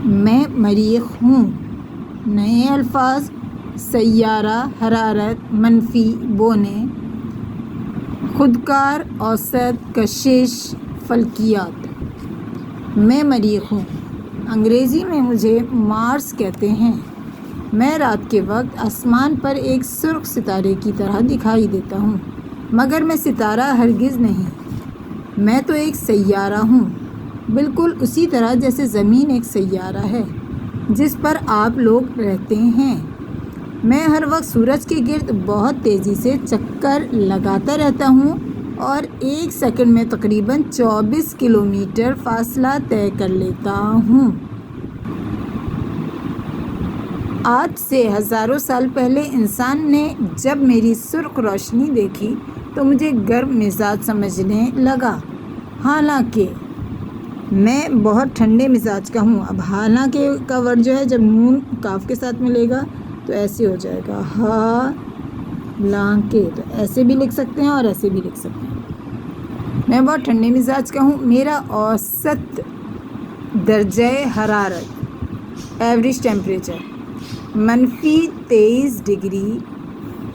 میں مریخ ہوں۔ نئے الفاظ: سیارہ، حرارت، منفی بونے، خودکار، اوسط، کشش، فلکیات۔ میں مریخ ہوں۔ انگریزی میں مجھے مارس کہتے ہیں۔ میں رات کے وقت آسمان پر ایک سرخ ستارے کی طرح دکھائی دیتا ہوں، مگر میں ستارہ ہرگز نہیں۔ میں تو ایک سیارہ ہوں، بالکل اسی طرح جیسے زمین ایک سیارہ ہے جس پر آپ لوگ رہتے ہیں۔ میں ہر وقت سورج کے گرد بہت تیزی سے چکر لگاتا رہتا ہوں اور ایک سیکنڈ میں تقریباً 24 کلومیٹر فاصلہ طے کر لیتا ہوں۔ آج سے ہزاروں سال پہلے انسان نے جب میری سرخ روشنی دیکھی تو مجھے گرم مزاج سمجھنے لگا، حالانکہ میں بہت ٹھنڈے مزاج کا ہوں۔ اب حالانکہ کا ورڈ جو ہے جب نون کاف کے ساتھ ملے گا تو ایسے ہو جائے گا، حالانکہ۔ تو ایسے بھی لکھ سکتے ہیں اور ایسے بھی لکھ سکتے ہیں۔ میں بہت ٹھنڈے مزاج کا ہوں۔ میرا اوسط درجہ حرارت، average temperature, -23 degree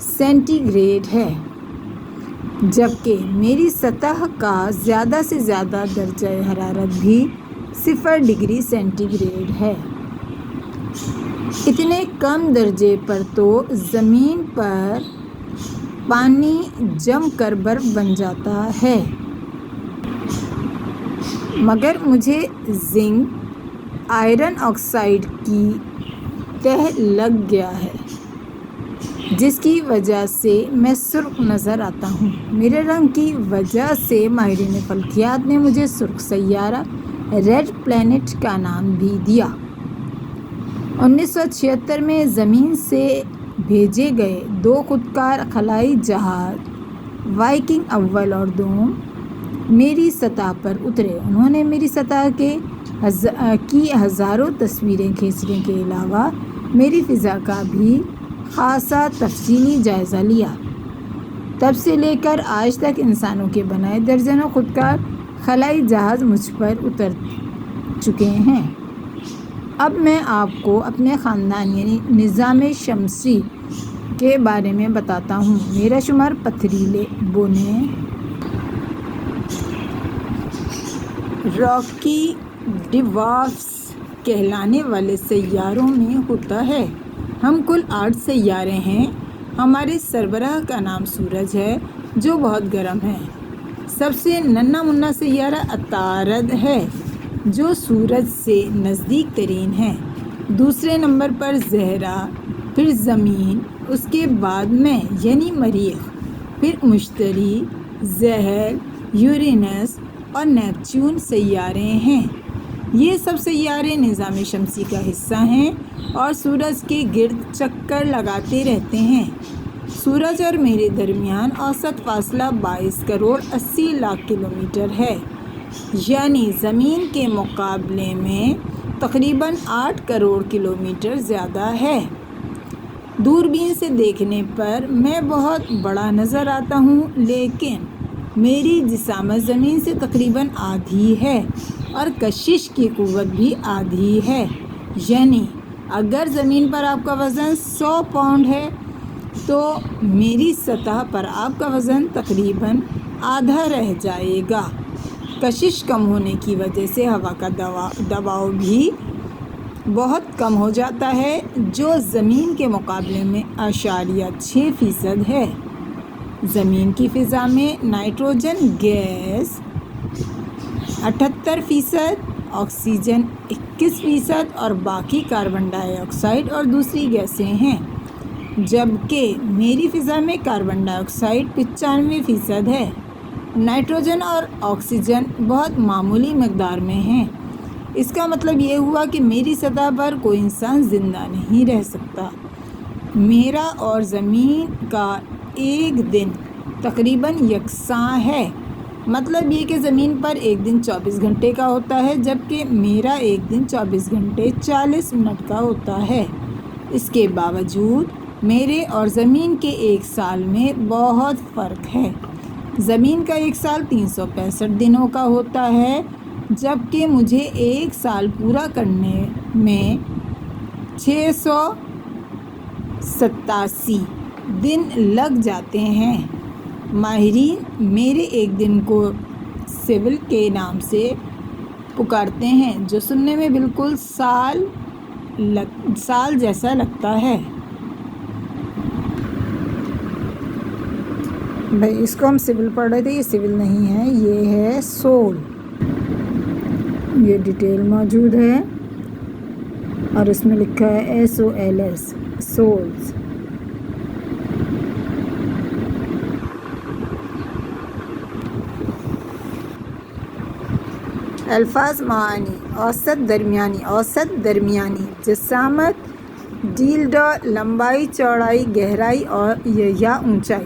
centigrade ہے، جبکہ میری سطح کا زیادہ سے زیادہ درجہ حرارت بھی 0 ڈگری سینٹی گریڈ ہے۔ اتنے کم درجے پر تو زمین پر پانی جم کر برف بن جاتا ہے، مگر مجھے زنک آئرن آکسائڈ کی تہ لگ گیا ہے، جس کی وجہ سے میں سرخ نظر آتا ہوں۔ میرے رنگ کی وجہ سے ماہرین فلکیات نے مجھے سرخ سیارہ، ریڈ پلینٹ کا نام بھی دیا۔ 1976 میں زمین سے بھیجے گئے 2 خودکار خلائی جہاز وائکنگ اول اور دوم میری سطح پر اترے۔ انہوں نے میری سطح کی ہزاروں تصویریں کھینچنے کے علاوہ میری فضا کا بھی خاصا تفصیلی جائزہ لیا۔ تب سے لے کر آج تک انسانوں کے بنائے درجنوں خودکار خلائی جہاز مجھ پر اتر چکے ہیں۔ اب میں آپ کو اپنے خاندان یعنی نظام شمسی کے بارے میں بتاتا ہوں۔ میرا شمار پتھریلے بونے، راکی ڈوارفس کہلانے والے سیاروں میں ہوتا ہے۔ ہم کل 8 سیارے ہیں۔ ہمارے سربراہ کا نام سورج ہے جو بہت گرم ہے۔ سب سے ننھا منا سیارہ عطارد ہے جو سورج سے نزدیک ترین ہے۔ دوسرے نمبر پر زہرہ، پھر زمین، اس کے بعد میں یعنی مریخ، پھر مشتری، زحل، یورینس اور نیپچون سیارے ہیں۔ یہ سب سیارے نظام شمسی کا حصہ ہیں اور سورج کے گرد چکر لگاتے رہتے ہیں۔ سورج اور میرے درمیان اوسط فاصلہ 22 کروڑ 80 لاکھ کلومیٹر ہے، یعنی زمین کے مقابلے میں تقریباً 8 کروڑ کلومیٹر زیادہ ہے۔ دوربین سے دیکھنے پر میں بہت بڑا نظر آتا ہوں، لیکن میری جسامت زمین سے تقریباً آدھی ہے اور کشش کی قوت بھی آدھی ہے، یعنی اگر زمین پر آپ کا وزن 100 پاؤنڈ ہے تو میری سطح پر آپ کا وزن تقریباً آدھا رہ جائے گا۔ کشش کم ہونے کی وجہ سے ہوا کا دباؤ بھی بہت کم ہو جاتا ہے، جو زمین کے مقابلے میں 6% ہے۔ زمین کی فضا میں نائٹروجن گیس 78%، آکسیجن 21% اور باقی کاربن ڈائی آکسائڈ اور دوسری گیسیں ہیں، جبکہ میری فضا میں کاربن ڈائی آکسائڈ 95% ہے۔ نائٹروجن اور آکسیجن بہت معمولی مقدار میں ہیں۔ اس کا مطلب یہ ہوا کہ میری سطح پر کوئی انسان زندہ نہیں رہ سکتا۔ میرا اور زمین کا ایک دن تقریباً یکساں ہے، مطلب یہ کہ زمین پر ایک دن 24 گھنٹے کا ہوتا ہے، جبکہ میرا ایک دن 24 گھنٹے 40 منٹ کا ہوتا ہے۔ اس کے باوجود میرے اور زمین کے ایک سال میں بہت فرق ہے۔ زمین کا ایک سال 365 دنوں کا ہوتا ہے جبکہ مجھے 1 سال پورا کرنے میں 687 دن لگ جاتے ہیں۔ ماہرین میرے ایک دن کو سول کے نام سے پکارتے ہیں، جو سننے میں بالکل سال جیسا لگتا ہے۔ بھائی اس کو ہم سول پڑھ رہے تھے، یہ سول نہیں ہے، یہ ہے سول۔ یہ ڈیٹیل موجود ہے اور اس میں لکھا ہے SOLS سولز۔ الفاظ معانی: اوسط درمیانی جسامت، ڈیلڈا لمبائی چوڑائی گہرائی یا اونچائی۔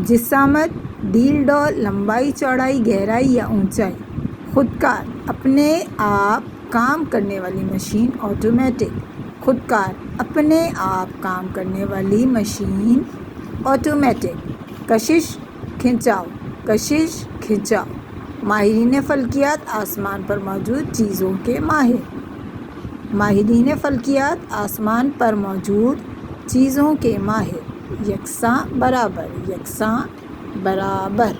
جسامت، ڈیلڈا لمبائی چوڑائی گہرائی یا اونچائی۔ خودکار، اپنے آپ کام کرنے والی مشین، آٹومیٹک۔ خودکار، اپنے آپ کام کرنے والی مشین، آٹومیٹک۔ کشش، کھنچاؤ، ماہرین فلکیات آسمان پر موجود چیزوں کے ماہر۔ ماہرین فلکیات آسمان پر موجود چیزوں کے ماہر۔ یکساں برابر